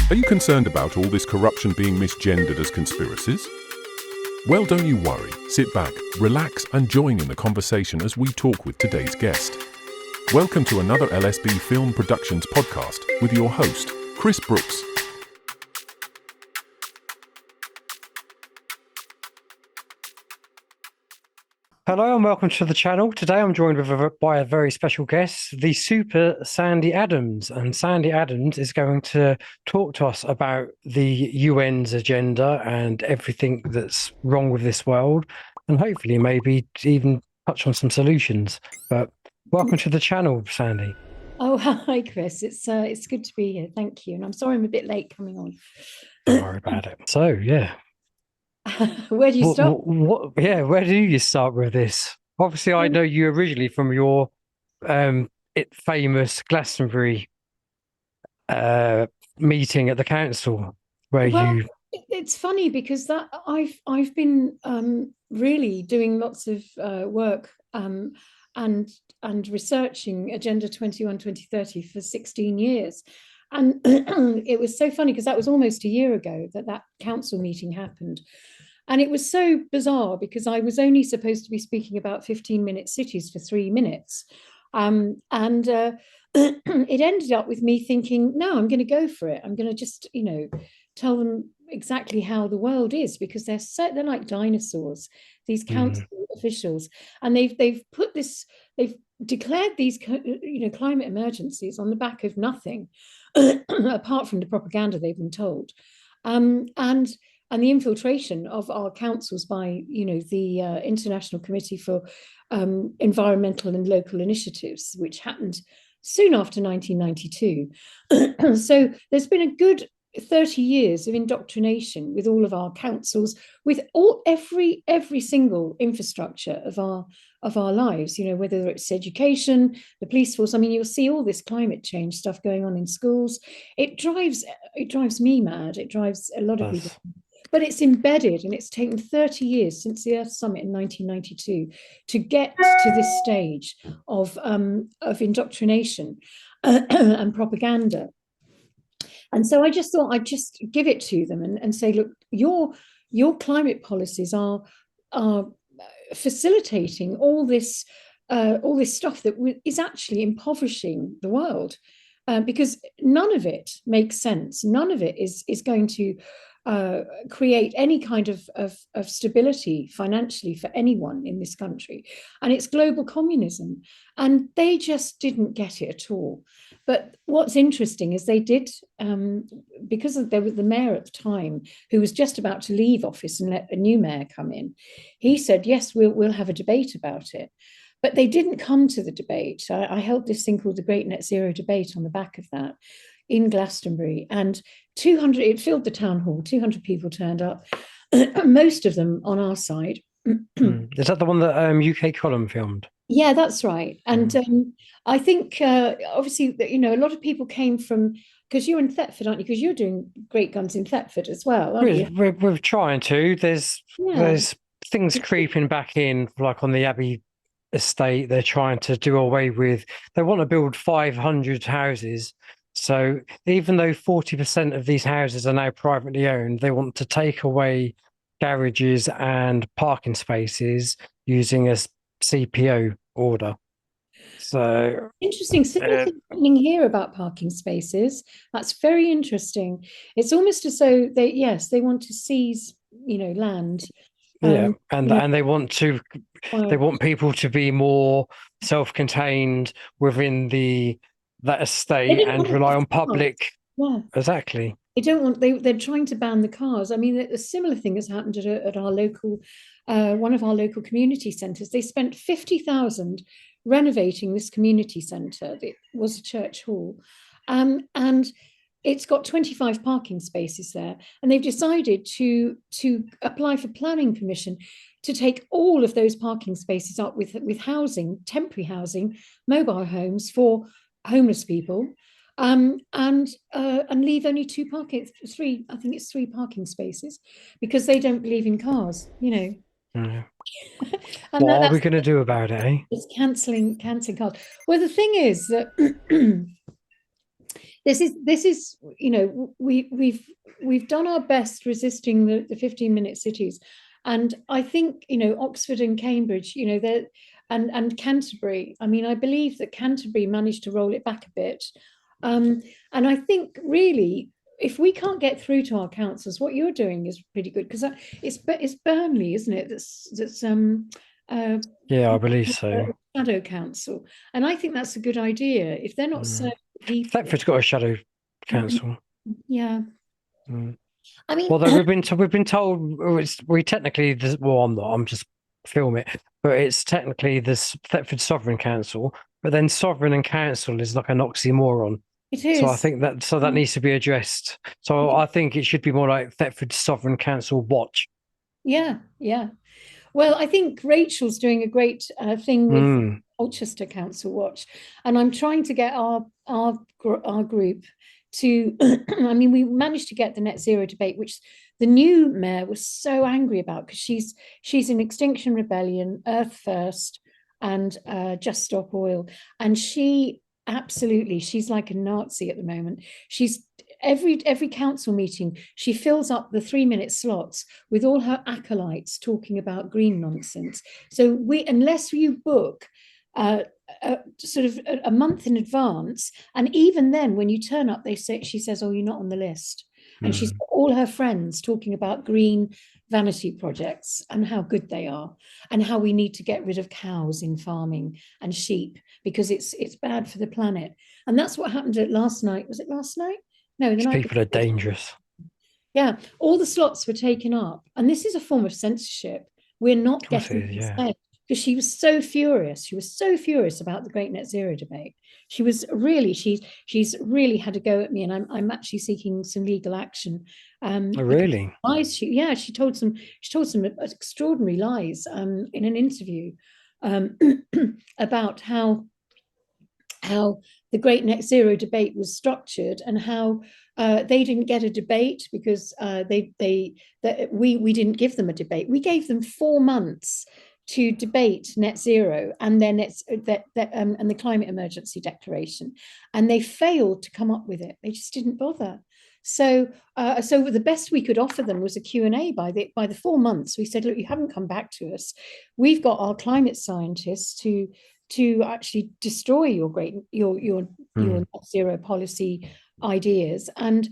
Are you concerned about all this corruption being misgendered as conspiracies? Well, don't you worry. Sit back, relax, and join in the conversation as we talk with today's guest. Welcome to another LSB Film Productions podcast with your host, Chris Brooks. Hello and welcome to the channel. Today I'm joined by a very special guest, the super Sandi Adams. And Sandi Adams is going to talk to us about the UN's agenda and everything that's wrong with this world, and hopefully maybe even touch on some solutions. But welcome to the channel, Sandi. Oh, hi, Chris. It's good to be here. Thank you. And I'm sorry I'm a bit late coming on. Don't worry about it. So, yeah. Where do you start? Where do you start with this? Obviously, I know you originally from your famous Glastonbury meeting at the council, where It's funny because that I've been really doing lots of work and researching Agenda 21-2030 for 16 years. And it was so funny because that was almost a year ago that council meeting happened. And it was so bizarre because I was only supposed to be speaking about 15-minute cities for 3 minutes. It ended up with me thinking, no, I'm going to go for it. I'm going to just, tell them exactly how the world is, because they're like dinosaurs, these council officials. And they've declared these, climate emergencies on the back of nothing, apart from the propaganda they've been told. And the infiltration of our councils by, the International Committee for Environmental and Local Initiatives, which happened soon after 1992. So there's been a good 30 years of indoctrination with all of our councils, with every single infrastructure of our lives, whether it's education, the police force. I mean, you'll see all this climate change stuff going on in schools. It drives me mad. It drives a lot of people. But it's embedded, and it's taken 30 years since the Earth Summit in 1992 to get to this stage of indoctrination and propaganda. And so I just thought I'd just give it to them and say, look, your climate policies are facilitating all this stuff that is actually impoverishing the world, because none of it makes sense. None of it is going to create any kind of stability financially for anyone in this country. And it's global communism. And they just didn't get it at all. But what's interesting is they did, because there was the mayor at the time who was just about to leave office and let a new mayor come in. He said, yes, we'll have a debate about it. But they didn't come to the debate. I held this thing called the Great Net Zero Debate on the back of that in Glastonbury, and 200, it filled the town hall, 200 people turned up, most of them on our side. Is that the one that UK Column filmed? Yeah, that's right. And I think, obviously, a lot of people came from, because you're in Thetford, aren't you? Because you're doing Great Guns in Thetford as well, aren't you? We're trying to. There's things creeping back in, like on the Abbey estate. They're trying to do away with, they want to build 500 houses. So even though 40% of these houses are now privately owned, they want to take away garages and parking spaces using a CPO order. So interesting. Similar thing happening here about parking spaces. That's very interesting. It's almost as though they want to seize, land. And they want people to be more self-contained within that estate and rely on public. Yeah, exactly. They don't want. They're trying to ban the cars. I mean, a similar thing has happened at our local, one of our local community centres. They spent 50,000 renovating this community centre. It was a church hall, and it's got 25 parking spaces there. And they've decided to apply for planning permission to take all of those parking spaces up with housing, temporary housing, mobile homes for homeless people, and leave only three parking spaces, because they don't believe in cars, And what are we going to do about it, It's cancelling cars. Well, the thing is that this is we've done our best resisting the 15-minute cities, and I think Oxford and Cambridge, and Canterbury. I mean, I believe that Canterbury managed to roll it back a bit, and I think really, if we can't get through to our councils, what you're doing is pretty good, because it's Burnley, isn't it? That's Yeah, I believe so. shadow council, and I think that's a good idea. If they're not so people, Thetford's got a shadow council. yeah. I mean, Although we've been told we technically, well, I'm just filming it, but it's technically the Thetford Sovereign Council, but then sovereign and council is like an oxymoron. it is. So I think that needs to be addressed. So I think it should be more like Thetford Sovereign Council Watch. Yeah. Well, I think Rachel's doing a great thing with Colchester Council Watch, and I'm trying to get our group to. I mean, we managed to get the net zero debate, which the new mayor was so angry about, because she's in Extinction Rebellion, Earth First, and Just Stop Oil, and she's like a Nazi at the moment. She's every council meeting, she fills up the 3-minute slots with all her acolytes talking about green nonsense. So unless you book sort of a month in advance, and even then, when you turn up, she says, "Oh, you're not on the list." And she's got all her friends talking about green vanity projects and how good they are, and how we need to get rid of cows in farming and sheep because it's bad for the planet. And that's what happened last night. Was it last night? No, the night people are dangerous. Yeah, all the slots were taken up, and this is a form of censorship. We're not getting because she was so furious. She was so furious about the Great Net Zero debate. She was really, she's really had a go at me, and I'm actually seeking some legal action. Oh, really? She told some extraordinary lies in an interview about how the Great Net Zero debate was structured, and how they didn't get a debate because we didn't give them a debate. We gave them 4 months to debate net zero and their and the climate emergency declaration, and they failed to come up with it. They just didn't bother. So the best we could offer them was a Q&A. By the 4 months, we said, look, you haven't come back to us. We've got our climate scientists to actually destroy your net zero policy ideas. And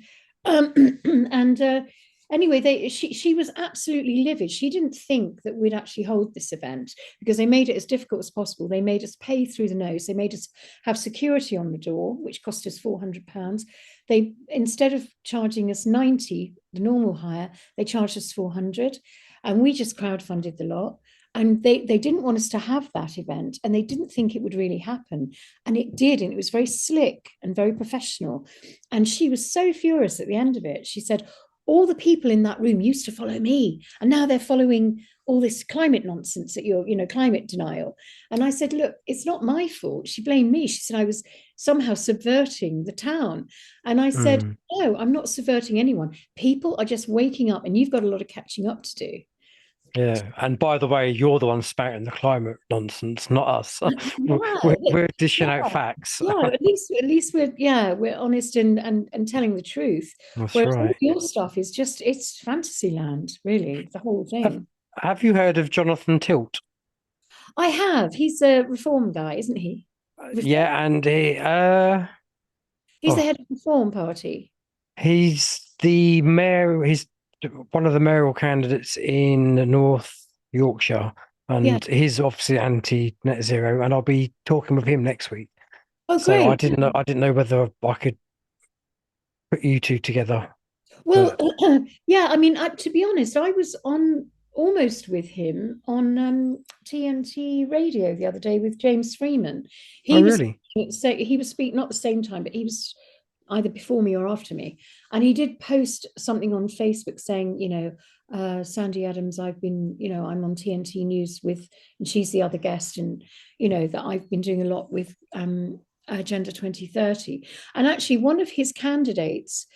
anyway, she was absolutely livid. She didn't think that we'd actually hold this event, because they made it as difficult as possible. They made us pay through the nose. They made us have security on the door, which cost us £400. They, instead of charging us 90, the normal hire, they charged us 400, and we just crowdfunded the lot. And they didn't want us to have that event, and they didn't think it would really happen. And it did, and it was very slick and very professional. And she was so furious at the end of it. She said, all the people in that room used to follow me, and now they're following all this climate nonsense that climate denial. And I said, look, it's not my fault. She blamed me. She said I was somehow subverting the town. And I said, no, I'm not subverting anyone. People are just waking up, and you've got a lot of catching up to do. Yeah, and by the way, you're the one spouting the climate nonsense, not us. We're dishing out facts. Yeah, at least we're honest and telling the truth. That's Whereas right. all your stuff is just, it's fantasy land, really, the whole thing. Have you heard of Jonathan Tilt? I have. He's a Reform guy, isn't he? Yeah, and he's the head of the Reform Party. He's the mayor. He's one of the mayoral candidates in North Yorkshire, and he's obviously anti-net zero. And I'll be talking with him next week. Oh, so great! I didn't know whether I could put you two together. Well, yeah. I mean, to be honest, I was almost with him on TNT radio the other day with James Freeman. Really? He was speaking, not the same time, but he was either before me or after me. And he did post something on Facebook saying, Sandi Adams, I've been, I'm on TNT News with, and she's the other guest, and, that I've been doing a lot with Agenda 2030. And actually, one of his candidates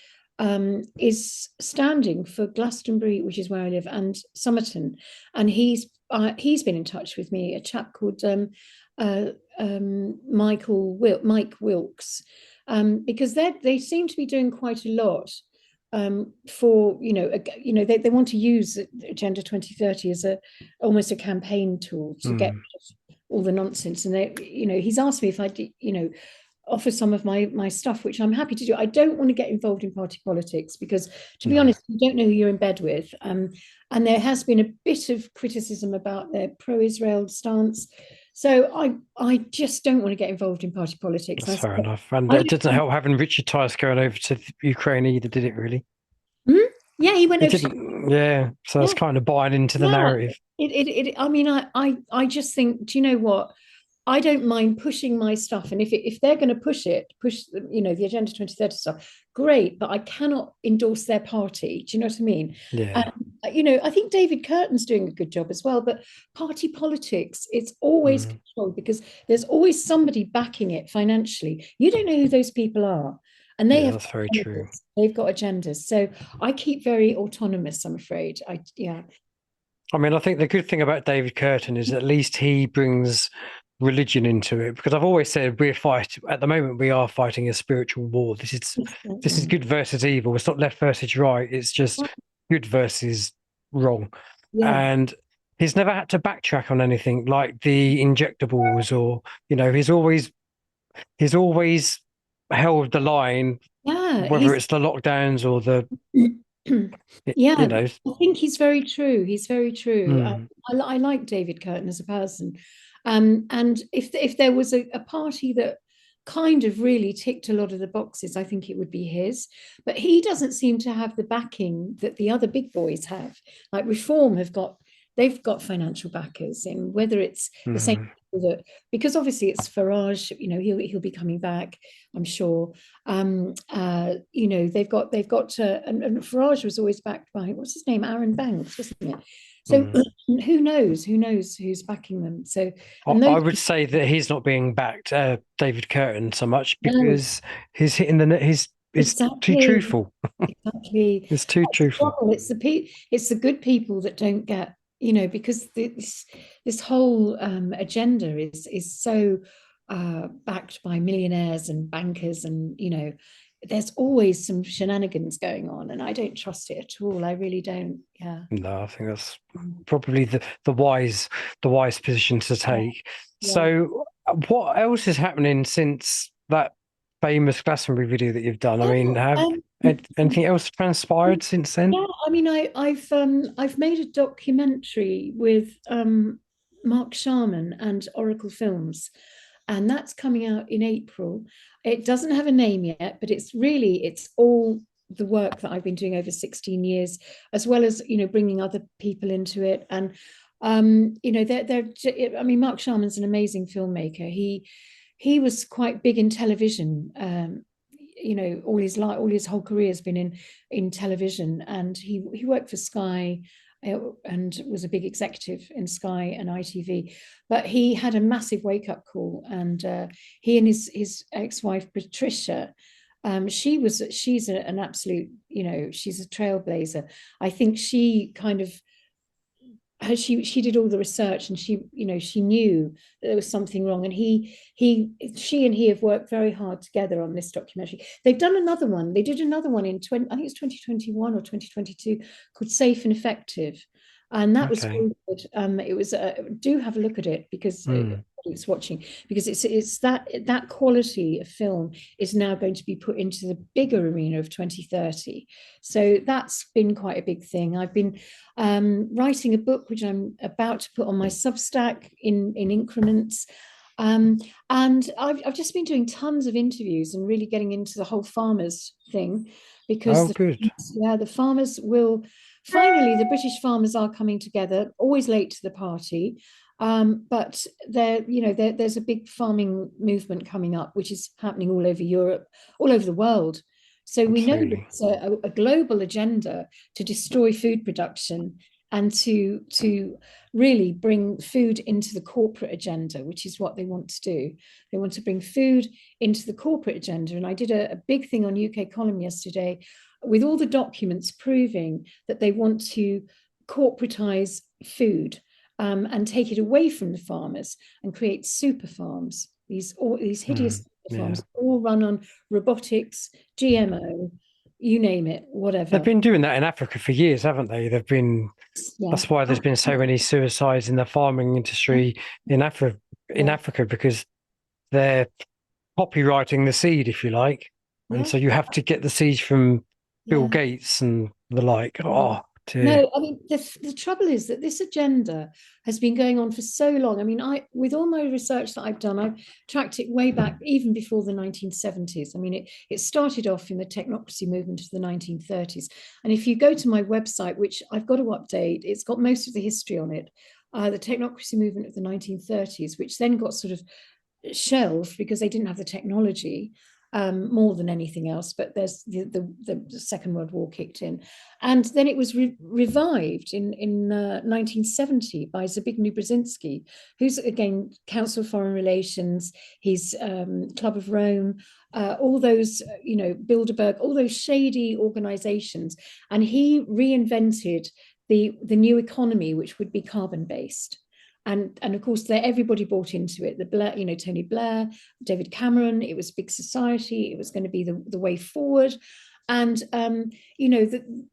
is standing for Glastonbury, which is where I live, and Somerton. And he's been in touch with me, a chap called Mike Wilkes. because they seem to be doing quite a lot for they want to use Agenda 2030 as almost a campaign tool to get rid of all the nonsense. And he's asked me if I offer some of my stuff, which I'm happy to do. I don't want to get involved in party politics because, to be honest, you don't know who you're in bed with. And there has been a bit of criticism about their pro-Israel stance. So I just don't want to get involved in party politics. That's fair enough. And it doesn't help having Richard Tice going over to Ukraine either, did it really? Yeah, he went over. Yeah, so that's kind of buying into the narrative. I mean, I just think, do you know what? I don't mind pushing my stuff, and if they're going to push the Agenda 2030 stuff, great. But I cannot endorse their party. Do you know what I mean? Yeah. I think David Curtin's doing a good job as well. But party politics, it's always controlled because there's always somebody backing it financially. You don't know who those people are, and they have. That's very true. They've got agendas. So I keep very autonomous, I'm afraid. I mean, I think the good thing about David Curtin is at least he brings religion into it, because I've always said at the moment we are fighting a spiritual war. This is good versus evil. It's not left versus right. It's just good versus wrong. Yeah. And he's never had to backtrack on anything like the injectables, or he's always held the line. Yeah, whether it's the lockdowns or the I think he's very true. He's very true. I like David Curtin as a person. And if there was a party that kind of really ticked a lot of the boxes, I think it would be his. But he doesn't seem to have the backing that the other big boys have. Like Reform they've got financial backers, in whether it's the same people that, because obviously it's Farage, he'll be coming back, I'm sure. They've got and Farage was always backed by, what's his name, Aaron Banks, wasn't it? So who knows who's backing them? So I would say that he's not being backed, David Curtin, so much because he's hitting the net. He's too truthful. Exactly. It's too truthful. It's the good people that don't get, because this whole agenda is so backed by millionaires and bankers, and there's always some shenanigans going on, and I don't trust it at all. I really don't. Yeah. No, I think that's probably the wise position to take. Yeah. So what else is happening since that famous Glastonbury video that you've done? I mean, have anything else transpired since then? Yeah, I mean, I've made a documentary with Mark Sharman and Oracle Films, and that's coming out in April. It doesn't have a name yet, but it's all the work that I've been doing over 16 years, as well as, bringing other people into it. And, Mark Sharman's an amazing filmmaker. He was quite big in television. All his whole career has been in television, and he worked for Sky and was a big executive in Sky and ITV. But he had a massive wake-up call, and he and his ex-wife Patricia, she's an absolute, she's a trailblazer. I think she kind of she did all the research, and she knew that there was something wrong, and she and he have worked very hard together on this documentary. They've done another one. They did another one in I think it's 2021 or 2022, called Safe and Effective, and that was really good. It was do have a look at it, because it's watching, because it's that quality of film is now going to be put into the bigger arena of 2030. So that's been quite a big thing. I've been writing a book which I'm about to put on my Substack in increments. And I've just been doing tons of interviews and really getting into the whole farmers thing, because the farmers will finally, the British farmers are coming together, always late to the party. But there's a big farming movement coming up, which is happening all over Europe, all over the world. So we know it's a global agenda to destroy food production and to really bring food into the corporate agenda, which is what they want to do. They want to bring food into the corporate agenda. And I did a big thing on UK Column yesterday with all the documents proving that they want to corporatize food. And take it away from the farmers and create super farms, these hideous farms, all run on robotics, GMO, you name it, whatever. They've been doing that in Africa for years, haven't they? That's why there's been so many suicides in the farming industry in Africa, because they're copywriting the seed, if you like. And so you have to get the seeds from Bill Gates and the like. Oh, dear. No, I mean, the trouble is that this agenda has been going on for so long. I mean, with all my research that I've done, I've tracked it way back, even before the 1970s. I mean, it started off in the technocracy movement of the 1930s. And if you go to my website, which I've got to update, it's got most of the history on it, the technocracy movement of the 1930s, which then got sort of shelved because they didn't have the technology. More than anything else, but there's the Second World War kicked in, and then it was revived in 1970 by Zbigniew Brzezinski, who's again Council of Foreign Relations. He's Club of Rome, all those Bilderberg, all those shady organizations, and he reinvented the new economy, which would be carbon based. And of course, everybody bought into it. Tony Blair, David Cameron. It was big society. It was going to be the way forward. And the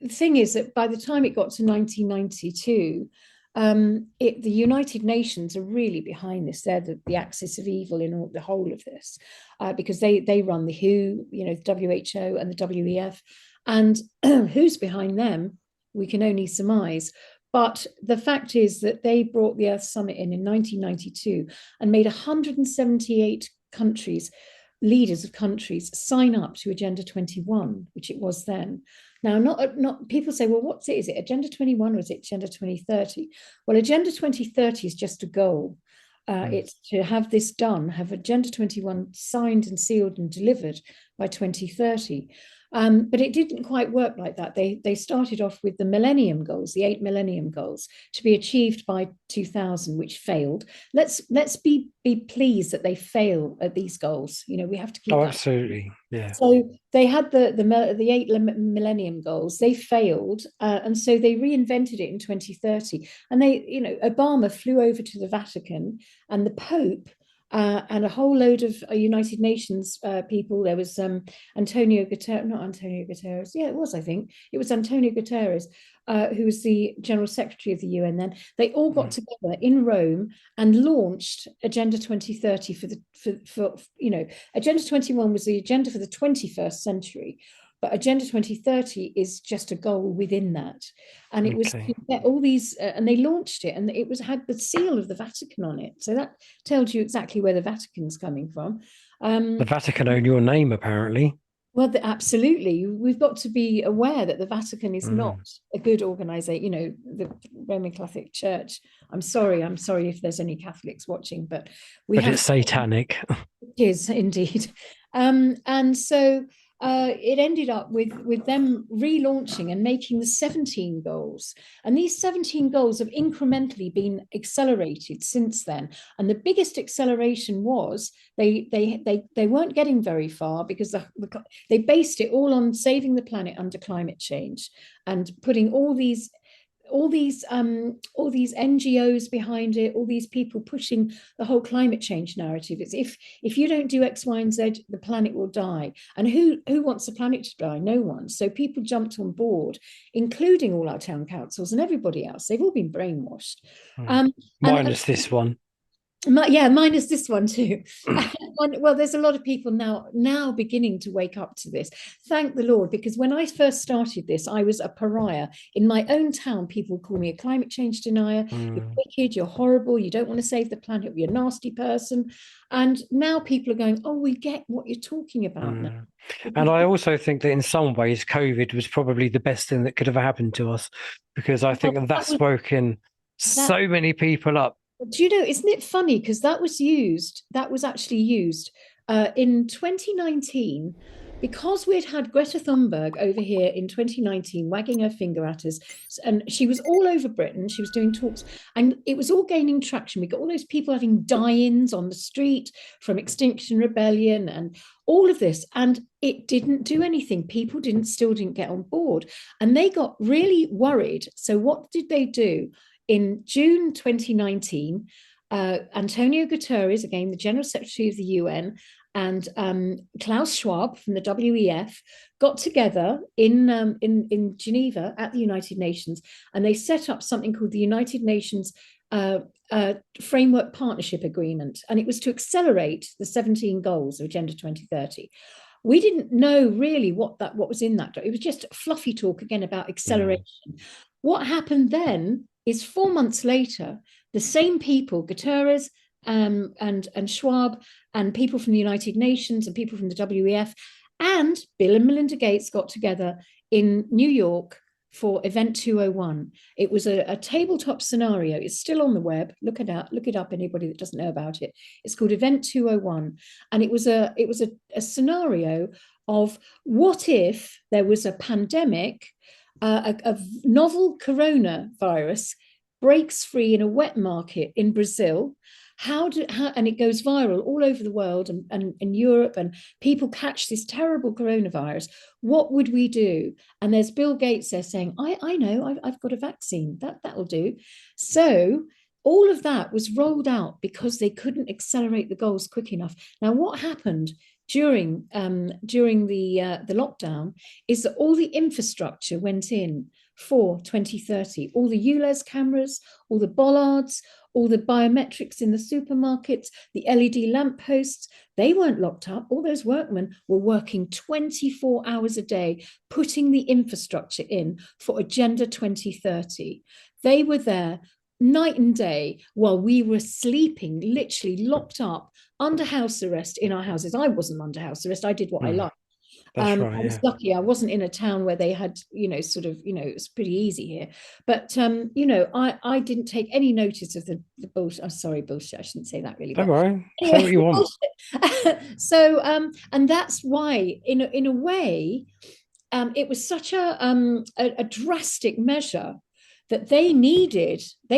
thing is that by the time it got to 1992, the United Nations are really behind this. They're the axis of evil in the whole of this, because they run the WHO, the WHO and the WEF, and who's behind them, we can only surmise. But the fact is that they brought the Earth Summit in 1992 and made 178 countries, leaders of countries, sign up to Agenda 21, which it was then. Now, not people say, well, what's it? Is it Agenda 21 or is it Agenda 2030? Well, Agenda 2030 is just a goal. It's to have this done, have Agenda 21 signed and sealed and delivered by 2030. But it didn't quite work like that. They started off with the Millennium Goals, the 8 Millennium Goals, to be achieved by 2000, which failed. Let's be pleased that they fail at these goals. We have to keep. Oh, absolutely, yeah. So they had the 8 Millennium Goals. They failed, and so they reinvented it in 2030. And Obama flew over to the Vatican, and the Pope. And a whole load of United Nations people. There was Antonio Guterres. Yeah, it was, I think. It was Antonio Guterres, who was the General Secretary of the UN then. They all got together in Rome and launched Agenda 2030 for Agenda 21 was the agenda for the 21st century. But Agenda 2030 is just a goal within that. And it was all these, and they launched it, and it had the seal of the Vatican on it. So that tells you exactly where the Vatican's coming from. The Vatican own your name, apparently. Well, absolutely. We've got to be aware that the Vatican is not a good organization. The Roman Catholic Church. I'm sorry if there's any Catholics watching, but it's satanic. It is indeed. And so it ended up with them relaunching and making the 17 goals. And these 17 goals have incrementally been accelerated since then. And the biggest acceleration was they weren't getting very far because they based it all on saving the planet under climate change and putting all these NGOs behind it, all these people pushing the whole climate change narrative. It's if you don't do X, Y, and Z, the planet will die. And who wants the planet to die? No one. So people jumped on board, including all our town councils and everybody else. They've all been brainwashed. Minus this one. Minus this one too. Well, there's a lot of people now beginning to wake up to this. Thank the Lord, because when I first started this, I was a pariah. In my own town, people call me a climate change denier. You're wicked, you're horrible, you don't want to save the planet, you're a nasty person. And now people are going, oh, we get what you're talking about now. And I also think that in some ways, COVID was probably the best thing that could have happened to us, because I think that's woken so many people up. Do you know, isn't it funny? Because that was actually used in 2019, because we'd had Greta Thunberg over here in 2019 wagging her finger at us, and she was all over Britain. She was doing talks, and it was all gaining traction. We got all those people having die-ins on the street from Extinction Rebellion and all of this, and it didn't do anything. People still didn't get on board, and they got really worried. So what did they do? In June 2019, Antonio Guterres, again, the General Secretary of the UN, and Klaus Schwab from the WEF got together in Geneva at the United Nations, and they set up something called the United Nations Framework Partnership Agreement, and it was to accelerate the 17 goals of Agenda 2030. We didn't know really what was in that. It was just fluffy talk again about acceleration. What happened then is 4 months later, the same people, Guterres and Schwab, and people from the United Nations and people from the WEF, and Bill and Melinda Gates got together in New York for Event 201. It was a tabletop scenario. It's still on the web. Look it up, anybody that doesn't know about it. It's called Event 201. And it was a scenario of what if there was a pandemic, a novel coronavirus breaks free in a wet market in Brazil. And it goes viral all over the world and in Europe, and people catch this terrible coronavirus. What would we do? And there's Bill Gates there saying, I know, I've got a vaccine, that'll do. So all of that was rolled out because they couldn't accelerate the goals quick enough. Now, what happened during the lockdown is that all the infrastructure went in for 2030, all the ULEZ cameras, all the bollards, all the biometrics in the supermarkets, the LED lampposts, they weren't locked up. All those workmen were working 24 hours a day, putting the infrastructure in for Agenda 2030. They were there night and day while we were sleeping, literally locked up under house arrest in our houses. I wasn't under house arrest. I did what I liked. That's right, I was lucky. I wasn't in a town where they had, it was pretty easy here. But, I didn't take any notice of the bullshit. I'm sorry, bullshit. I shouldn't say that really. Don't worry. Say what you want. So, and that's why, in a way, it was such a drastic measure that they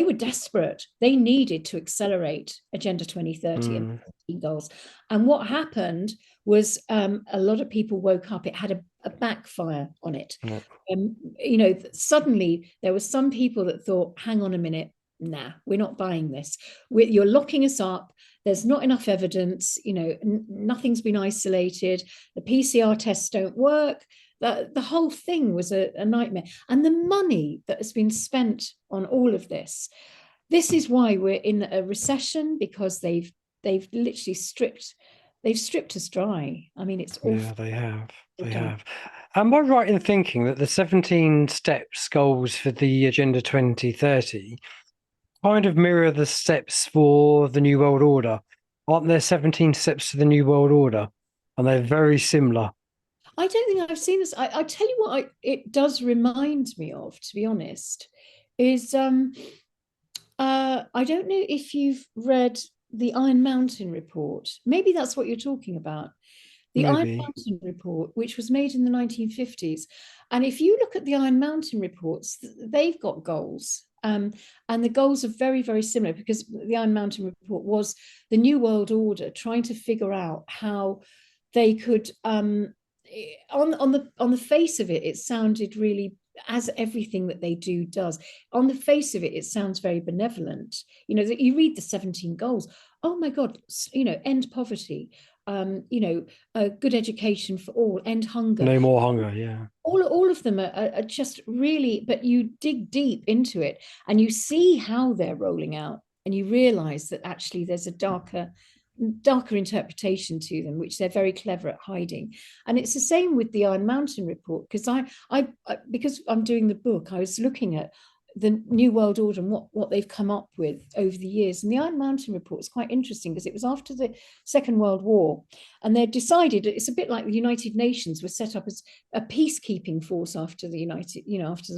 were desperate. They needed to accelerate Agenda 2030 and goals. And what happened was a lot of people woke up. It had a backfire on it. Suddenly there were some people that thought, hang on a minute, nah, we're not buying this. You're locking us up. There's not enough evidence. Nothing's been isolated. The PCR tests don't work. The whole thing was a nightmare. And the money that has been spent on all of this is why we're in a recession, because they've literally stripped us dry. I mean, it's awful. Yeah, they have. Am I right in thinking that the 17 steps goals for the Agenda 2030 kind of mirror the steps for the New World Order? Aren't there 17 steps to the New World Order? And they're very similar. I don't think I've seen this. I tell you what it does remind me of, to be honest, is I don't know if you've read the Iron Mountain report. Maybe that's what you're talking about. The Iron Mountain report, which was made in the 1950s. And if you look at the Iron Mountain reports, they've got goals. And the goals are very, very similar, because the Iron Mountain report was the New World Order trying to figure out how they could, on the face of it, it sounded really, as everything that they do does. On the face of it, it sounds very benevolent. That you read the 17 goals. Oh my God, end poverty. A good education for all, end hunger. No more hunger, yeah. All of them are just really, but you dig deep into it and you see how they're rolling out, and you realize that actually there's a darker interpretation to them, which they're very clever at hiding. And it's the same with the Iron Mountain report, because because I'm doing the book, I was looking at the New World Order and what they've come up with over the years. And the Iron Mountain report is quite interesting, because it was after the Second World War, and they decided, it's a bit like the United Nations was set up as a peacekeeping force after the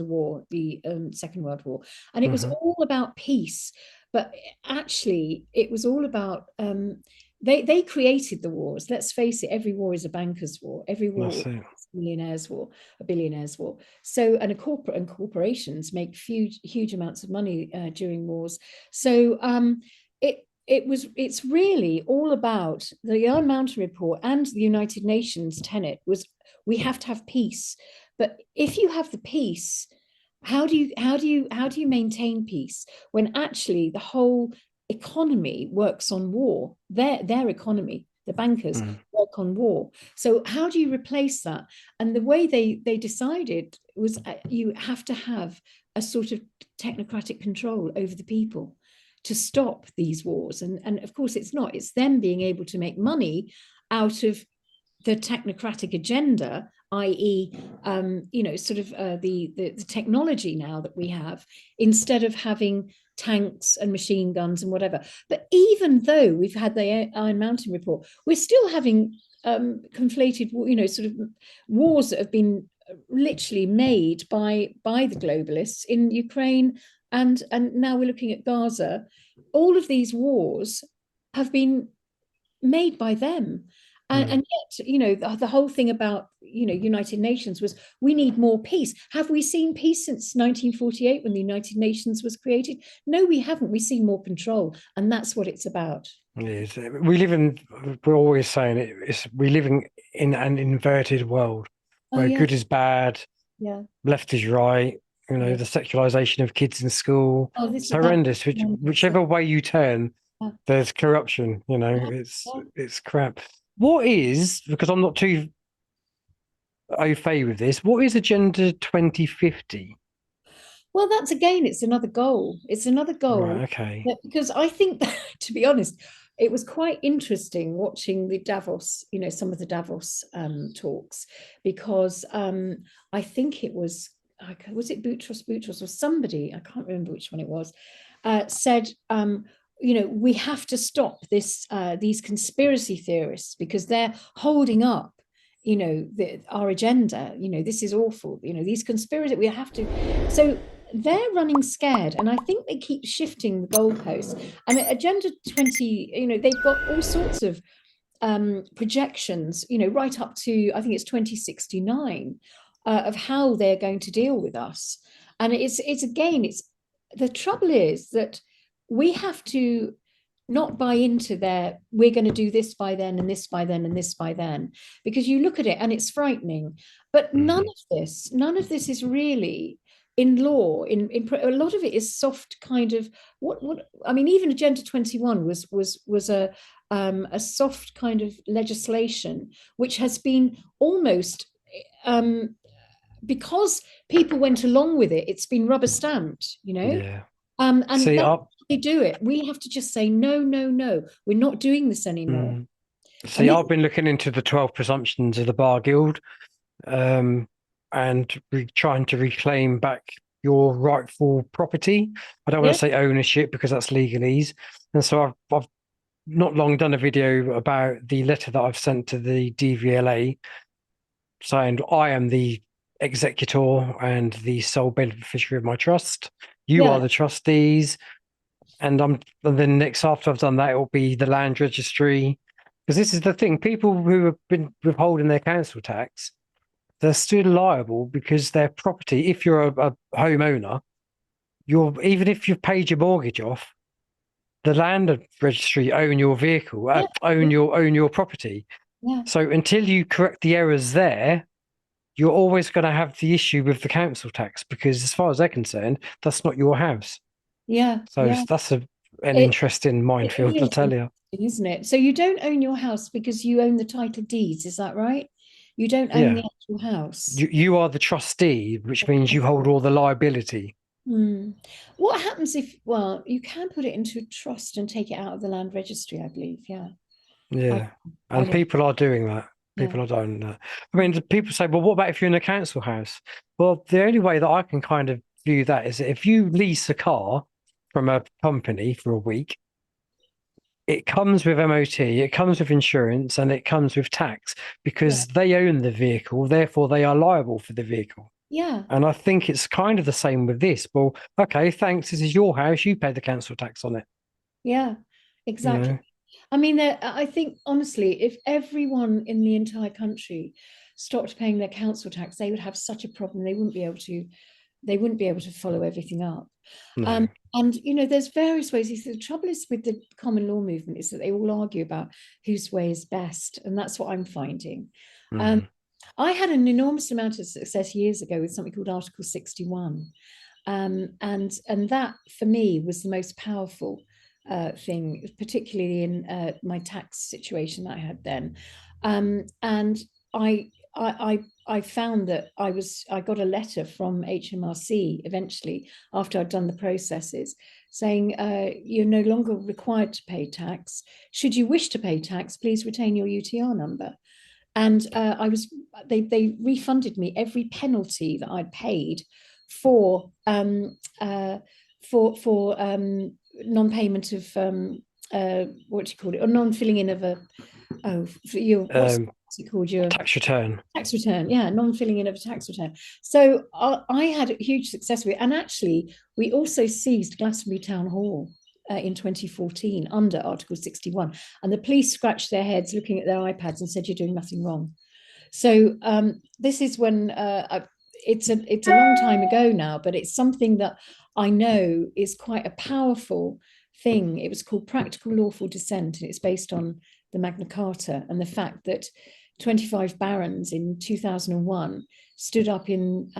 war, the Second World War, and it was all about peace. But actually, it was all about they created the wars. Let's face it, every war is a banker's war. Every war is a millionaire's war, a billionaire's war. So, and corporations make huge amounts of money during wars. So it's really all about the Iron Mountain report, and the United Nations tenet was, we have to have peace. But if you have the peace, how do you maintain peace when actually the whole economy works on war? Their economy, the bankers, work on war. So how do you replace that? And the way they decided was you have to have a sort of technocratic control over the people to stop these wars. And of course, it's them being able to make money out of the technocratic agenda, i.e., the technology now that we have, instead of having tanks and machine guns and whatever. But even though we've had the Iron Mountain report, we're still having conflated, sort of wars that have been literally made by the globalists in Ukraine, and now we're looking at Gaza. All of these wars have been made by them. And yet, the whole thing about, United Nations was we need more peace. Have we seen peace since 1948 when the United Nations was created? No, we haven't. We've seen more control. And that's what it's about. Yes. We're always saying it, we live in an inverted world where good is bad, left is right. The sexualization of kids in school. It's horrendous. Whichever way you turn, there's corruption. It's crap. What is, because I'm not too au fait with this, what is Agenda 2050? Well, it's another goal. It's another goal. Right, okay. Because I think that, to be honest, it was quite interesting watching the Davos, some of the Davos talks, because I think it was it Boutros or somebody, I can't remember which one it was, said, we have to stop these conspiracy theorists because they're holding up, our agenda. This is awful. These conspiracy, we have to. So they're running scared, and I think they keep shifting the goalposts. And Agenda 20, they've got all sorts of projections, right up to, I think it's 2069, of how they're going to deal with us. And it's the trouble is that we have to not buy into we're going to do this by then and this by then and this by then, because you look at it and it's frightening. But none of this is really in law. In a lot of it is soft kind of even Agenda 21 was a soft kind of legislation which has been almost because people went along with it, it's been rubber stamped, and they do it. We have to just say, no, we're not doing this anymore. I've been looking into the 12 presumptions of the Bar Guild, and trying to reclaim back your rightful property. I don't want to say ownership because that's legalese. And so I've not long done a video about the letter that I've sent to the DVLA saying I am the executor and the sole beneficiary of my trust. You are the trustees. And then next, after I've done that, it will be the land registry. Because this is the thing, people who have been withholding their council tax, they're still liable because their property, if you're a homeowner, even if you've paid your mortgage off, the land registry own your vehicle, own your property. Yeah. So until you correct the errors there, you're always going to have the issue with the council tax, because as far as they're concerned, that's not your house. Yeah. So that's an interesting minefield, I tell you. Isn't it? So you don't own your house because you own the title deeds, is that right? You don't own the actual house. You are the trustee, which means you hold all the liability. What happens if, you can put it into a trust and take it out of the land registry, I believe, and people are doing that. People are doing that. I mean, people say, well, what about if you're in a council house? Well, the only way that I can kind of view that is that if you lease a car from a company for a week, it comes with MOT, it comes with insurance, and it comes with tax, because they own the vehicle, therefore they are liable for the vehicle. Yeah. And I think it's kind of the same with this. Well, okay, thanks, this is your house, you pay the council tax on it. Yeah, exactly. I mean, I think, honestly, if everyone in the entire country stopped paying their council tax, they would have such a problem. They wouldn't be able to follow everything up. No. And there's various ways. The trouble is with the common law movement is that they all argue about whose way is best, and that's what I'm finding. I had an enormous amount of success years ago with something called Article 61, and that for me was the most powerful thing, particularly in my tax situation that I had then. And I found that I got a letter from HMRC eventually after I'd done the processes saying you're no longer required to pay tax. Should you wish to pay tax, please retain your UTR number. And they refunded me every penalty that I'd paid for non-payment of what do you call it, or non-filling in of a for your what's it called, your tax return. Tax return, yeah, non-filling in of a tax return. So I had a huge success with it, and actually we also seized Glastonbury Town Hall in 2014 under Article 61, and the police scratched their heads looking at their iPads and said, "You're doing nothing wrong." So this is when it's a long time ago now, but it's something that I know is quite a powerful thing. It was called practical lawful dissent, and it's based on the Magna Carta and the fact that 25 barons in 2001 stood up in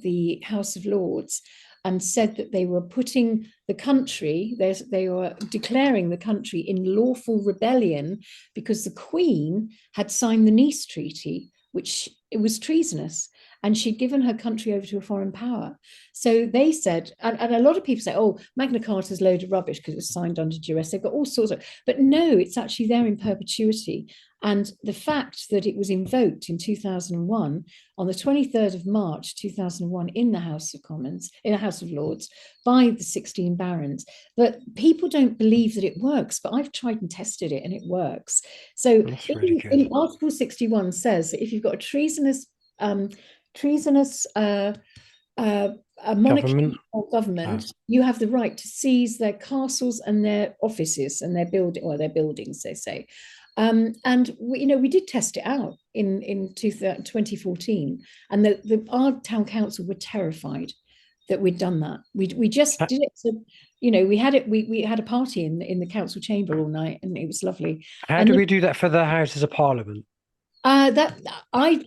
the House of Lords and said that they were putting the country, they were declaring the country in lawful rebellion because the Queen had signed the Nice Treaty, which it was treasonous, and she'd given her country over to a foreign power. So they said, and a lot of people say, oh, Magna Carta's a load of rubbish because it was signed under duress. They've got all sorts of, but no, it's actually there in perpetuity. And the fact that it was invoked in 2001, on the 23rd of March 2001, in the House of Commons, in the House of Lords, by the 16 barons, that people don't believe that it works, but I've tried and tested it and it works. So in Article 61 says that if you've got a treasonous a monarchy or government, you have the right to seize their castles and their offices and their buildings, they say. And we did test it out in 2014, and our town council were terrified that we'd done that. We just did it. So, we had it. We had a party in the council chamber all night, and it was lovely. How do we do that for the Houses of Parliament? That I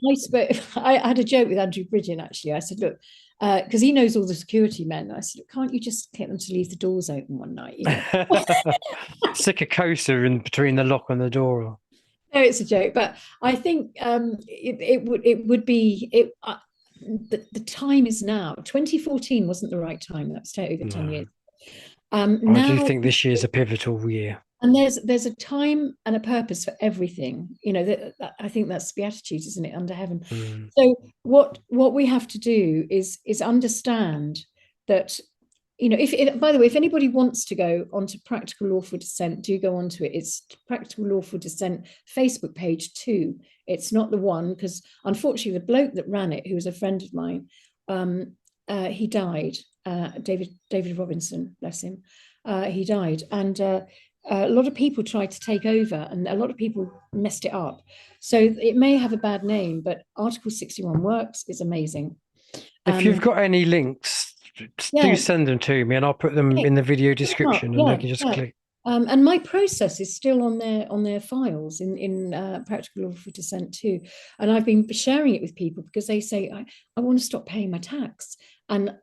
had a joke with Andrew Bridgen, actually. I said, look, because he knows all the security men. I said, can't you just get them to leave the doors open one night? Stick a coaster in between the lock and the door. No, it's a joke, but I think it would be the time is now. 2014 wasn't the right time. That's over 10 years. I do think this year is a pivotal year. And there's a time and a purpose for everything. I think that's beatitude, isn't it, under heaven? So what we have to do is understand that, by the way, if anybody wants to go onto Practical Lawful Dissent, do go onto it. It's Practical Lawful Dissent Facebook page 2. It's not the one, because unfortunately the bloke that ran it, who was a friend of mine, he died. David Robinson, bless him. He died, and a lot of people tried to take over, and a lot of people messed it up. So it may have a bad name, but Article 61 works. It's amazing. If you've got any links, do send them to me, and I'll put them in the video description, and they can just click. And my process is still on their files in Practical Lawful Dissent too. And I've been sharing it with people because they say, I want to stop paying my tax. And,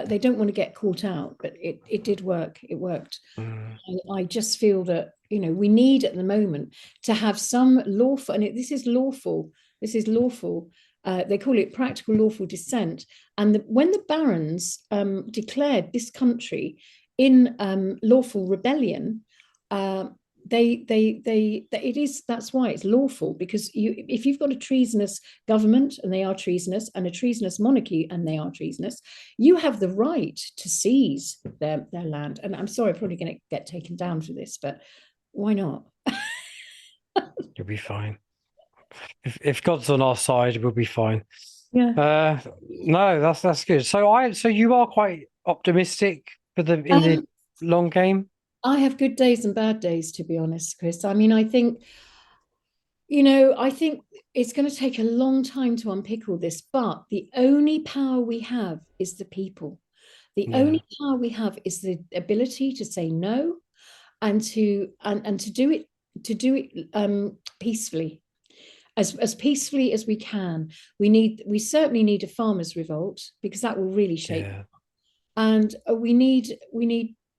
they don't want to get caught out, but it did work. It worked. I just feel that, we need at the moment to have some lawful, and this is lawful. They call it practical lawful dissent. And when the barons declared this country in lawful rebellion, that's why it's lawful, because if you've got a treasonous government, and they are treasonous, and a treasonous monarchy, and they are treasonous, you have the right to seize their land. And I'm sorry, I'm probably going to get taken down for this, but why not? You'll be fine. If God's on our side, we'll be fine. Yeah. No, that's good. So you are quite optimistic for in the long game? I have good days and bad days, to be honest, Chris. I mean, I think it's going to take a long time to unpick all this, but the only power we have is the people. The only power we have is the ability to say no, and to do it peacefully, as peacefully as we can. We certainly need a farmers' revolt, because that will really shake. And we need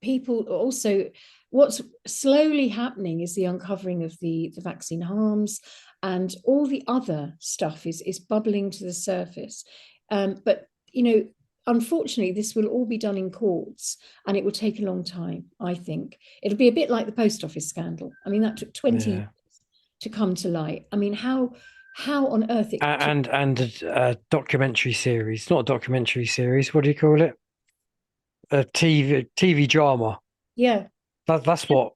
people also, what's slowly happening is the uncovering of the vaccine harms, and all the other stuff is bubbling to the surface. But, unfortunately, this will all be done in courts, and it will take a long time, I think. It'll be a bit like the post office scandal. I mean, that took 20 years to come to light. I mean, how on earth it and a documentary series, not a documentary series, what do you call it? A TV drama. Yeah. That's what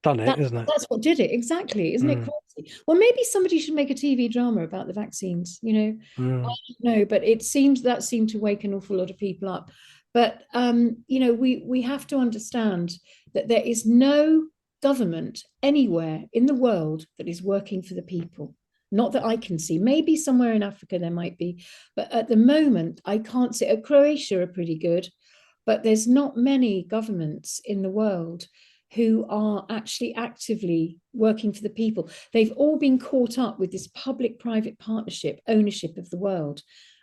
done it, isn't it? That's what did it, exactly. Isn't it crazy? Well, maybe somebody should make a TV drama about the vaccines, I don't know, but it seemed to wake an awful lot of people up. But we have to understand that there is no government anywhere in the world that is working for the people. Not that I can see. Maybe somewhere in Africa there might be, but at the moment I can't see. Croatia are pretty good, but there's not many governments in the world who are actually actively working for the people. They've all been caught up with this public-private partnership ownership of the world.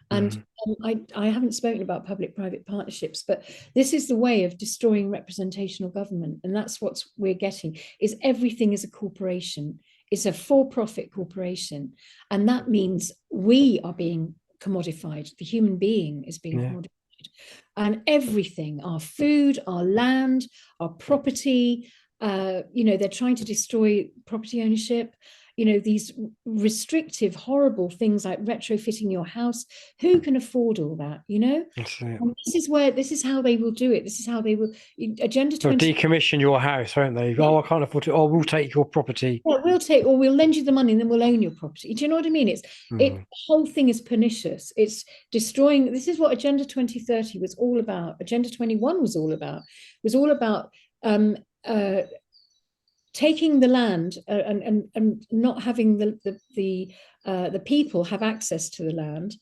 And I haven't spoken about public-private partnerships, but this is the way of destroying representational government. And that's what we're getting, is everything is a corporation. It's a for-profit corporation. And that means we are being commodified. The human being is being commodified. And everything, our food, our land, our property, they're trying to destroy property ownership, these restrictive, horrible things like retrofitting your house. Who can afford all that, And this is how they will do it. This is how they will, Agenda 20. They'll decommission your house, won't they? Oh, I can't afford it. Oh, we'll take your property. Yeah, we'll lend you the money and then we'll own your property. Do you know what I mean? The whole thing is pernicious. It's destroying. This is what Agenda 2030 was all about. Agenda 21 was all about. It was all about taking the land and not having the people have access to the land,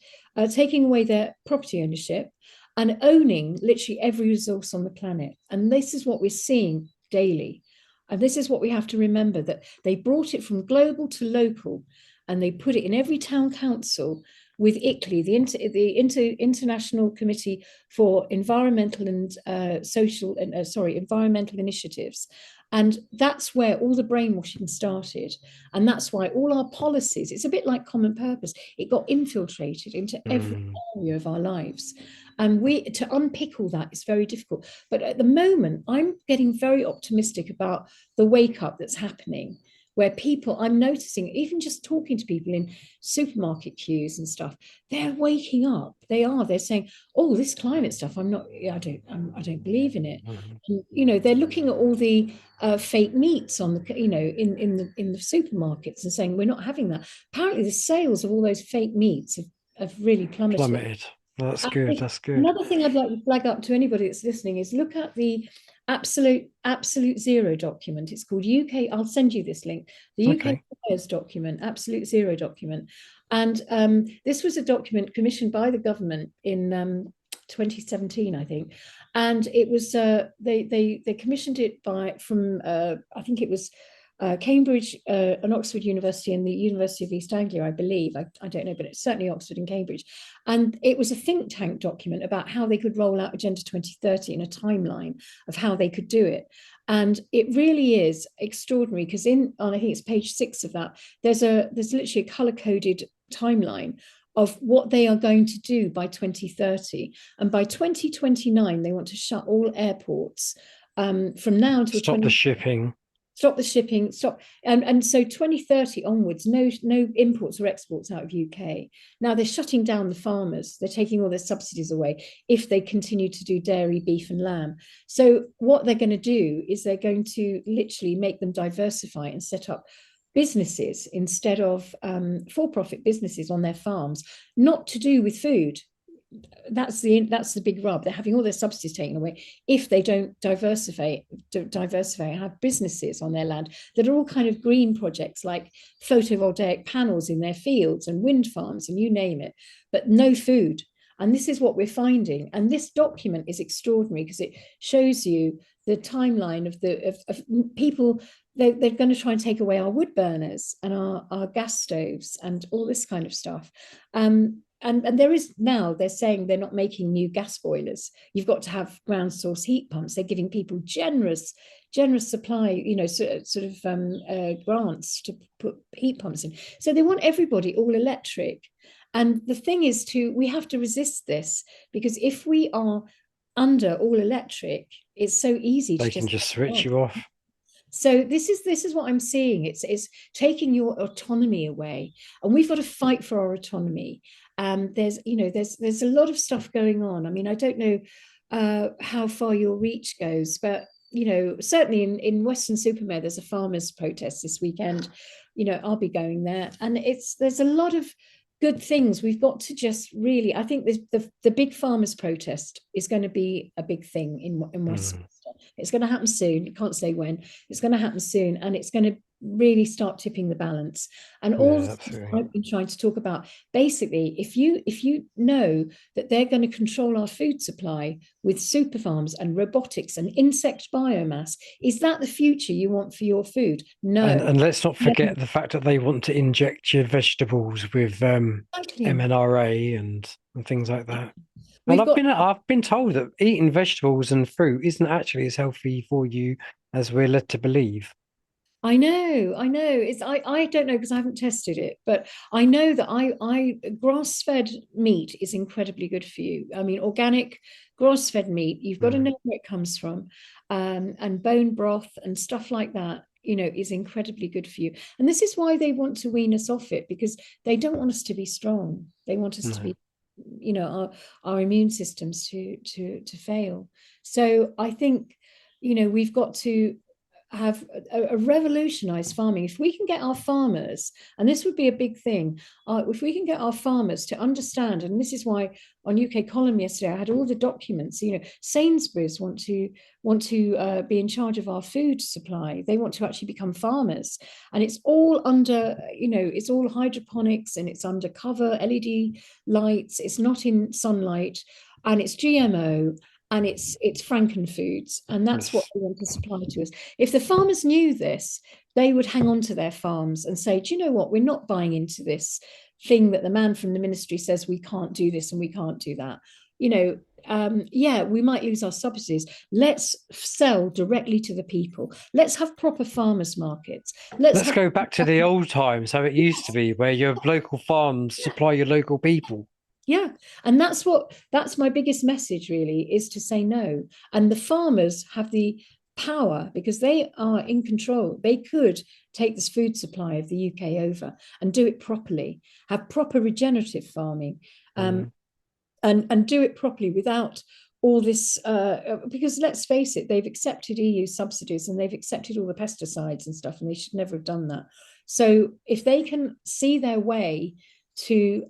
taking away their property ownership, and owning literally every resource on the planet. And this is what we're seeing daily. And this is what we have to remember, that they brought it from global to local, and they put it in every town council with ICLEI, the International Committee for Environmental and Environmental Initiatives. And that's where all the brainwashing started. And that's why all our policies, it's a bit like common purpose. It got infiltrated into every area of our lives. And to unpick all that is very difficult. But at the moment, I'm getting very optimistic about the wake up that's happening, where people, I'm noticing, even just talking to people in supermarket queues and stuff, they're waking up. They're saying, oh, this climate stuff, I don't believe in it. And, they're looking at all the fake meats on the, in the supermarkets and saying, we're not having that. Apparently the sales of all those fake meats have really plummeted. That's good. That's good. Another thing I'd like to flag up to anybody that's listening is look at the absolute zero document. It's called UK. I'll send you this link. The UK Affairs document, absolute zero document. And this was a document commissioned by the government in 2017, I think. And it was they commissioned it from I think it was Cambridge and Oxford University and the University of East Anglia, I believe. I don't know, but it's certainly Oxford and Cambridge. And it was a think tank document about how they could roll out Agenda 2030 in a timeline of how they could do it. And it really is extraordinary, because on I think it's page 6 of that, there's literally a color-coded timeline of what they are going to do by 2030. And by 2029, they want to shut all airports from now until stop the shipping. Stop the shipping, and so 2030 onwards, no imports or exports out of UK. Now they're shutting down the farmers. They're taking all their subsidies away if they continue to do dairy, beef and lamb. So what they're going to do is they're going to literally make them diversify and set up businesses instead of for-profit businesses on their farms, not to do with food. That's the big rub. They're having all their subsidies taken away if they don't diversify and have businesses on their land that are all kind of green projects, like photovoltaic panels in their fields and wind farms and you name it, but no food. And this is what we're finding. And this document is extraordinary because it shows you the timeline of people. They're going to try and take away our wood burners and our gas stoves and all this kind of stuff. and there is now, they're saying they're not making new gas boilers. You've got to have ground source heat pumps. They're giving people generous supply, you know, sort of grants to put heat pumps in. So they want everybody all electric. And the thing is, we have to resist this, because if we are under all electric, it's so easy to They can just switch you off. So this is what I'm seeing. It's taking your autonomy away, and we've got to fight for our autonomy. There's a lot of stuff going on. I mean, I don't know how far your reach goes, but you know, certainly in Weston-super-Mare, there's a farmers' protest this weekend. You know, I'll be going there, and there's a lot of good things. We've got to just really, I think the big farmers' protest is going to be a big thing in Westminster. It's going to happen soon. You can't say when. It's going to happen soon, and it's going to really start tipping the balance. And all the things I've been trying to talk about, basically, if you know that they're going to control our food supply with super farms and robotics and insect biomass, is that the future you want for your food? No. And let's not forget the fact that they want to inject your vegetables with MNRA and things like that. And I've been told that eating vegetables and fruit isn't actually as healthy for you as we're led to believe. I know. I don't know, because I haven't tested it, but I know that I grass-fed meat is incredibly good for you. I mean, organic grass-fed meat, you've got to know where it comes from, and bone broth and stuff like that, you know, is incredibly good for you. And this is why they want to wean us off it, because they don't want us to be strong. They want us to be, you know, our immune systems to fail. So I think, you know, we've got to have a revolutionized farming. If we can get our farmers, and this would be a big thing, if we can get our farmers to understand, and this is why on UK Column yesterday I had all the documents. You know, Sainsbury's want to be in charge of our food supply. They want to actually become farmers, and it's all under, you know, it's all hydroponics, and it's under cover LED lights. It's not in sunlight, and it's GMO. And it's Frankenfoods, and that's what they want to supply to us. If the farmers knew this, they would hang on to their farms and say, do you know what? We're not buying into this thing that the man from the ministry says we can't do this and we can't do that. You know, yeah, we might lose our subsidies. Let's sell directly to the people. Let's have proper farmers markets. Let's go back to the old times, how it used to be, where your local farms supply your local people. Yeah, and that's my biggest message, really, is to say no. And the farmers have the power, because they are in control. They could take this food supply of the UK over and do it properly, have proper regenerative farming, and do it properly without all this, because let's face it, they've accepted EU subsidies and they've accepted all the pesticides and stuff, and they should never have done that. So if they can see their way to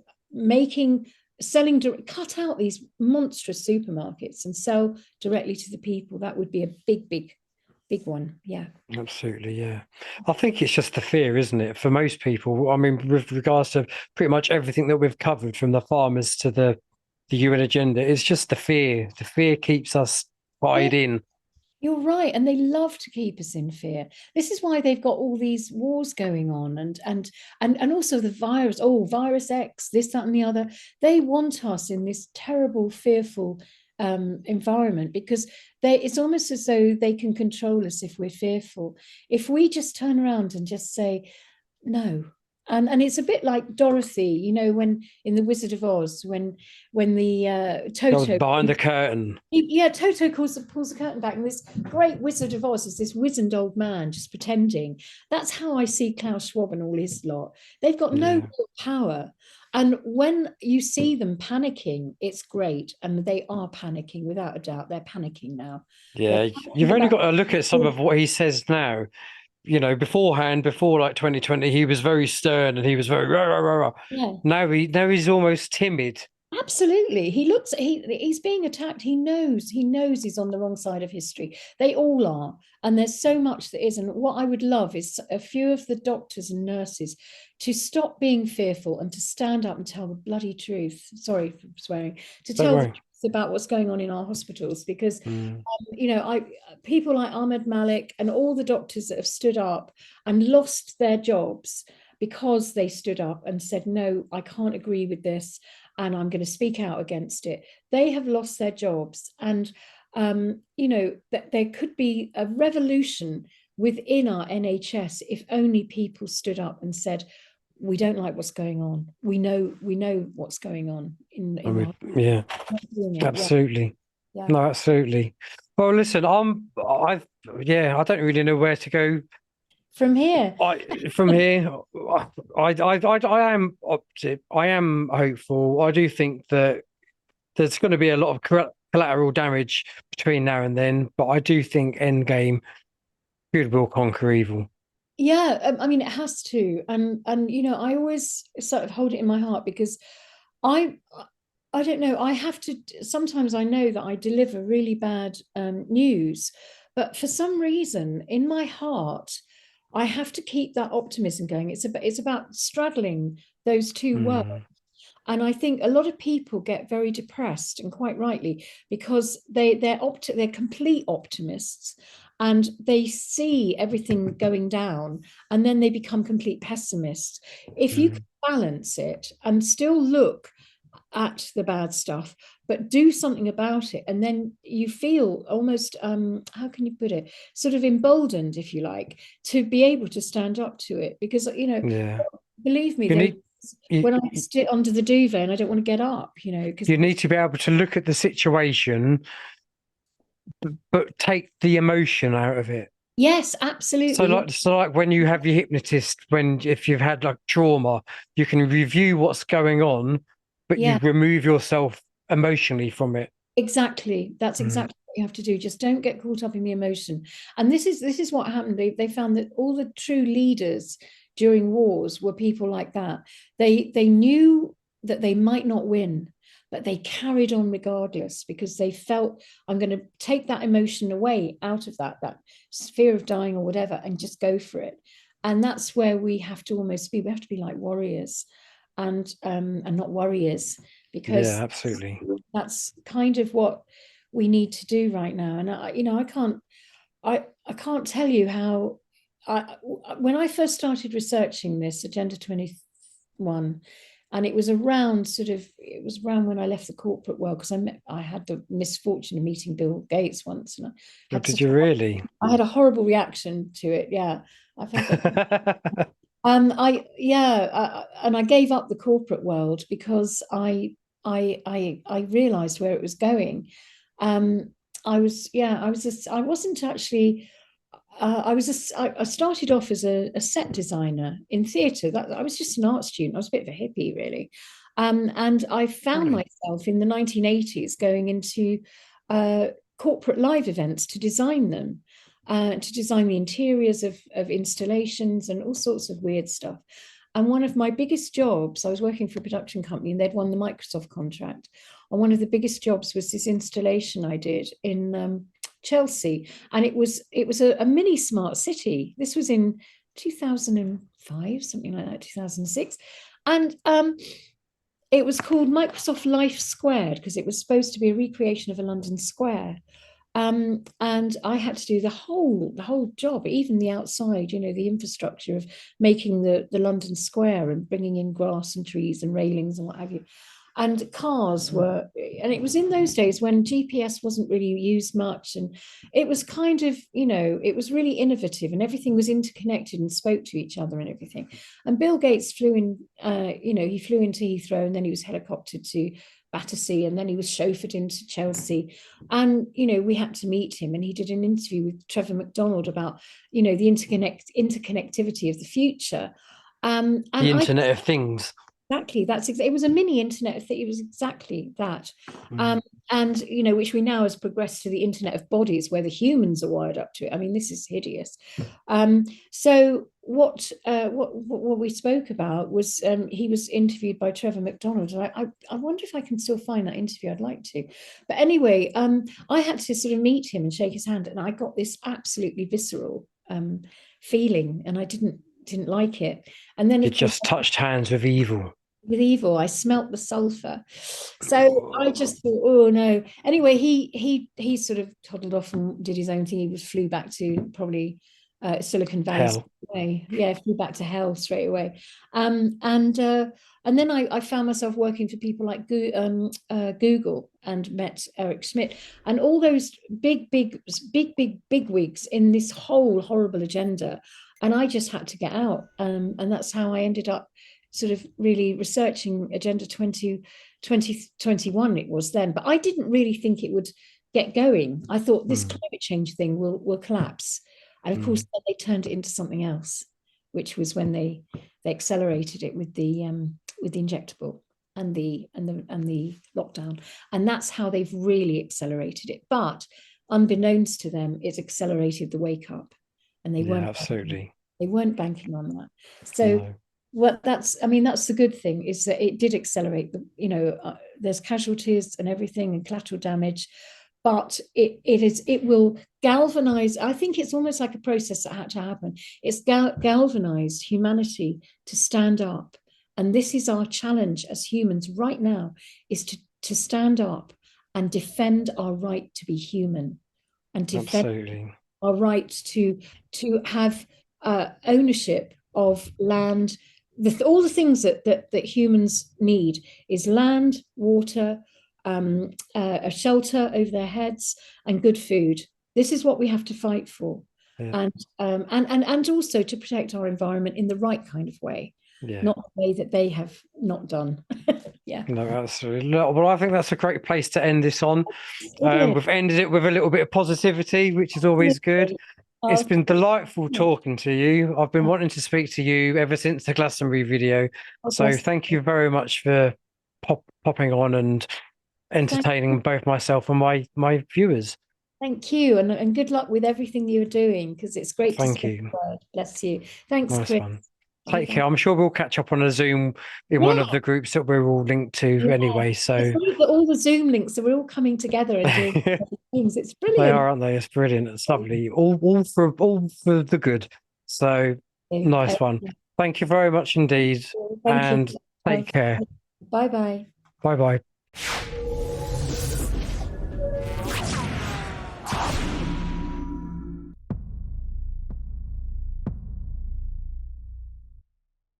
cut out these monstrous supermarkets and sell directly to the people, that would be a big one. Yeah, absolutely. Yeah, I think it's just the fear, isn't it, for most people? I mean, with regards to pretty much everything that we've covered, from the farmers to the UN agenda, it's just the fear. The fear keeps us tied in. You're right, and they love to keep us in fear. This is why they've got all these wars going on, and also the virus. Oh, virus X, this, that, and the other. They want us in this terrible, fearful environment, because it's almost as though they can control us if we're fearful. If we just turn around and just say no. And it's a bit like Dorothy, you know, when in The Wizard of Oz, when the Toto behind the curtain. Toto pulls the curtain back, and this great Wizard of Oz is this wizened old man just pretending. That's how I see Klaus Schwab and all his lot. They've got no real power. And when you see them panicking, it's great. And they are panicking, without a doubt. They're panicking now. Yeah, you've only got to look at some of what he says now. You know, before like 2020, he was very stern and he was very rah, rah, rah, rah. Yeah. Now he's almost timid. Absolutely. He's being attacked. He knows he's on the wrong side of history. They all are. And there's so much that isn't. What I would love is a few of the doctors and nurses to stop being fearful and to stand up and tell the bloody truth. Sorry for swearing. To tell the truth about what's going on in our hospitals, because you know, people like Ahmed Malik and all the doctors that have stood up and lost their jobs because they stood up and said, no, I can't agree with this. and I'm going to speak out against it. They have lost their jobs, and that there could be a revolution within our NHS if only people stood up and said, we don't like what's going on. We know what's going on yeah, absolutely. Yeah. No, absolutely. Well, listen, I don't really know where to go from here. I am optimistic. I am hopeful. I do think that there's going to be a lot of collateral damage between now and then, but I do think Endgame, good will conquer evil. Yeah, I mean, it has to, and I always sort of hold it in my heart, because I don't know. I have to. Sometimes I know that I deliver really bad news, but for some reason in my heart, I have to keep that optimism going. It's about straddling those two worlds. And I think a lot of people get very depressed, and quite rightly, because they're complete optimists, and they see everything going down, and then they become complete pessimists. If you can balance it and still look at the bad stuff, but do something about it, and then you feel almost how can you put it, sort of emboldened, if you like, to be able to stand up to it. Because believe me, when I sit under the duvet and I don't want to get up, because you need to be able to look at the situation, but take the emotion out of it. Yes, absolutely. So like when you have your hypnotist, if you've had like trauma, you can review what's going on, but you remove yourself emotionally from it. Exactly. That's exactly what you have to do. Just don't get caught up in the emotion. And this is what happened. They found that all the true leaders during wars were people like that. They knew that they might not win, but they carried on regardless, because they felt, I'm going to take that emotion away out of that fear of dying or whatever, and just go for it. And that's where we have to almost be. We have to be like warriors, and not warriors, because absolutely, that's kind of what we need to do right now. And I can't tell you how. When I first started researching this Agenda 21, and it was around when I left the corporate world, because I had the misfortune of meeting Bill Gates once, and did you really? I had a horrible reaction to it. Yeah, I felt that. And I gave up the corporate world because I realized where it was going. I started off as a set designer in theatre. I was just an art student. I was a bit of a hippie, really. And I found myself in the 1980s going into corporate live events to design them, to design the interiors of installations and all sorts of weird stuff. And one of my biggest jobs, I was working for a production company, and they'd won the Microsoft contract. And one of the biggest jobs was this installation I did in Chelsea, and it was a mini smart city. This was in 2005, something like that, 2006, and it was called Microsoft Life Squared, because it was supposed to be a recreation of a London square. And I had to do the whole job, even the outside, the infrastructure of making the London square and bringing in grass and trees and railings and what have you. And cars were, and it was in those days when GPS wasn't really used much, and it was kind of, it was really innovative, and everything was interconnected and spoke to each other and everything. And Bill Gates flew in, he flew into Heathrow, and then he was helicoptered to Battersea, and then he was chauffeured into Chelsea. And we had to meet him, and he did an interview with Trevor McDonald about the interconnectivity of the future, and the Internet of Things. Exactly. It was a mini internet of things. It was exactly that. And which we now has progressed to the Internet of Bodies, where the humans are wired up to it. I mean, this is hideous. So what we spoke about was, he was interviewed by Trevor McDonald, and I wonder if I can still find that interview. I'd like to. But anyway, I had to sort of meet him and shake his hand, and I got this absolutely visceral feeling, and I didn't like it. And then it just touched hands with evil. I smelt the sulfur, so I just thought, oh no. Anyway, he sort of toddled off and did his own thing. He flew back to probably Silicon Valley Hell. straight away. Yeah, flew back to hell straight away. And then I found myself working for people like Google, and met Eric Schmidt and all those big wigs in this whole horrible agenda. And I just had to get out. And that's how I ended up sort of really researching Agenda 2021 it was then. But I didn't really think it would get going. I thought this climate change thing will collapse. And of course, then they turned it into something else, which was when they accelerated it with the injectable and the lockdown, and that's how they've really accelerated it. But unbeknownst to them, it's accelerated the wake up, and they weren't absolutely. They weren't banking on that. So that's the good thing, is that it did accelerate there's casualties and everything and collateral damage, but it will galvanize. I think it's almost like a process that had to happen. It's galvanized humanity to stand up. And this is our challenge as humans right now, is to stand up and defend our right to be human, and defend our right to have ownership of land. All the things that humans need is land, water, a shelter over their heads, and good food. This is what we have to fight for, and also to protect our environment in the right kind of way, not the way that they have not done. No, absolutely. Well, I think that's a great place to end this on. We've ended it with a little bit of positivity, which is always good. It's been delightful talking to you. I've been wanting to speak to you ever since the Glastonbury video. So thank you very much for popping on and entertaining both myself and my viewers. Thank you, and good luck with everything you're doing, because it's great to spread the word. Bless you. Thanks, Chris. One. Take care. I'm sure we'll catch up on a Zoom in one of the groups that we're all linked to anyway. So all the Zoom links, so we're all coming together and doing things. It's brilliant. They are, aren't they? It's brilliant. It's lovely. All for the good. So nice one. Thank you very much indeed. And take care. Bye bye. Bye bye.